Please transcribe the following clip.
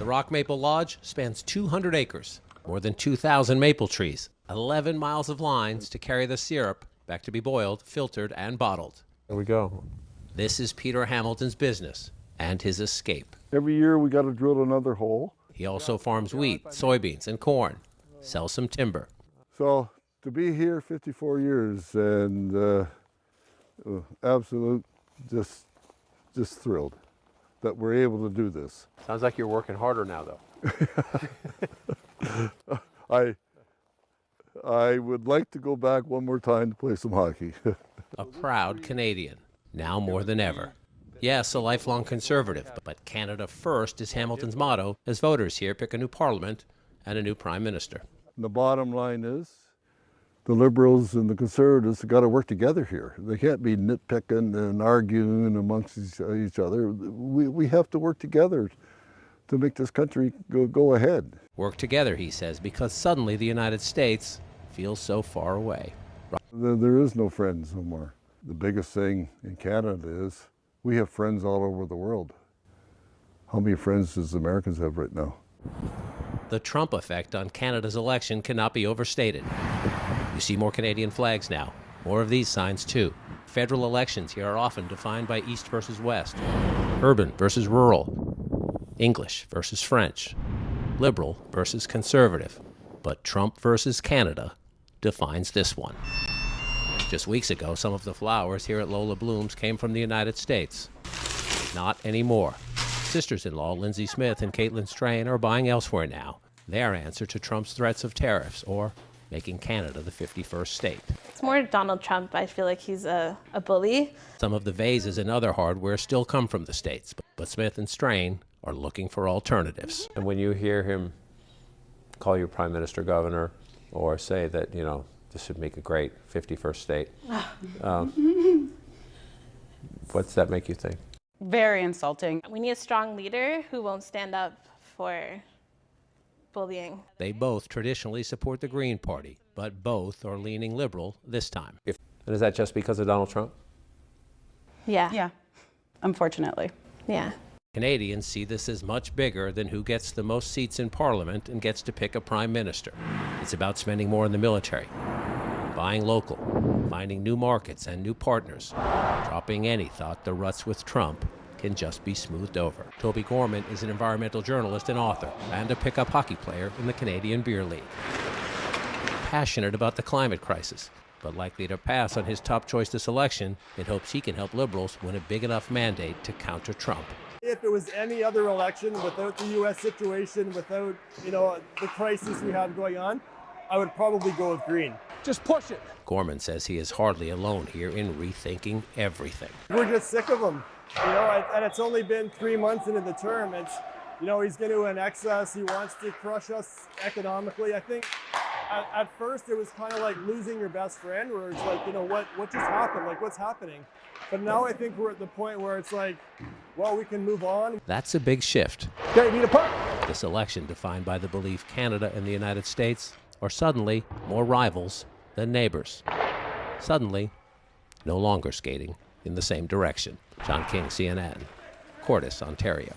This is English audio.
The Rock Maple Lodge spans 200 acres, more than 2,000 maple trees, 11 miles of lines to carry the syrup back to be boiled, filtered, and bottled. There we go. This is Peter Hamilton's business and his escape. Every year we got to drill another hole. He also farms wheat, soybeans, and corn, sells some timber. So to be here 54 years and absolute just thrilled that we're able to do this. Sounds like you're working harder now, though. I would like to go back one more time to play some hockey. A proud Canadian, now more than ever. Yes, a lifelong conservative, but Canada first is Hamilton's motto as voters here pick a new parliament and a new prime minister. And the bottom line is the Liberals and the Conservatives have got to work together here. They can't be nitpicking and arguing amongst each other. We have to work together to make this country go ahead. Work together, he says, because suddenly the United States feels so far away. There is no friends no more. The biggest thing in Canada is we have friends all over the world. How many friends does Americans have right now? The Trump effect on Canada's election cannot be overstated. You see more Canadian flags now, more of these signs too. Federal elections here are often defined by East versus West, urban versus rural, English versus French, liberal versus conservative. But Trump versus Canada defines this one. Just weeks ago, some of the flowers here at Lola Blooms came from the United States. Not anymore. Sisters-in-law Lindsay Smith and Caitlin Strain are buying elsewhere now, their answer to Trump's threats of tariffs or making Canada the 51st state. It's more Donald Trump. I feel like he's a bully. Some of the vases and other hardware still come from the States, but Smith and Strain are looking for alternatives. And when you hear him call you prime minister, governor, or say that, you know, this would make a great 51st state, what's that make you think? Very insulting. We need a strong leader who won't stand up for bullying. They both traditionally support the Green Party, but both are leaning liberal this time. And is that just because of Donald Trump? Yeah. Yeah, unfortunately. Yeah. Canadians see this as much bigger than who gets the most seats in Parliament and gets to pick a prime minister. It's about spending more in the military, buying local, finding new markets and new partners, dropping any thought the ruts with Trump can just be smoothed over. Toby Gorman is an environmental journalist and author and a pickup hockey player in the Canadian Beer League. Passionate about the climate crisis, but likely to pass on his top choice this election in hopes he can help Liberals win a big enough mandate to counter Trump. If it was any other election without the U.S. situation, without, the crisis we have going on, I would probably go with Green. Just push it. Gorman says he is hardly alone here in rethinking everything. We're just sick of him, and it's only been 3 months into the term. It's, he's going to annex us. He wants to crush us economically. I think at first it was kind of like losing your best friend, where it's like, what just happened? Like, what's happening? But now I think we're at the point where it's like, well, we can move on. That's a big shift. Okay, need a puck. This election defined by the belief Canada and the United States are suddenly more rivals than neighbors. Suddenly, no longer skating in the same direction. John King, CNN, Cordis, Ontario.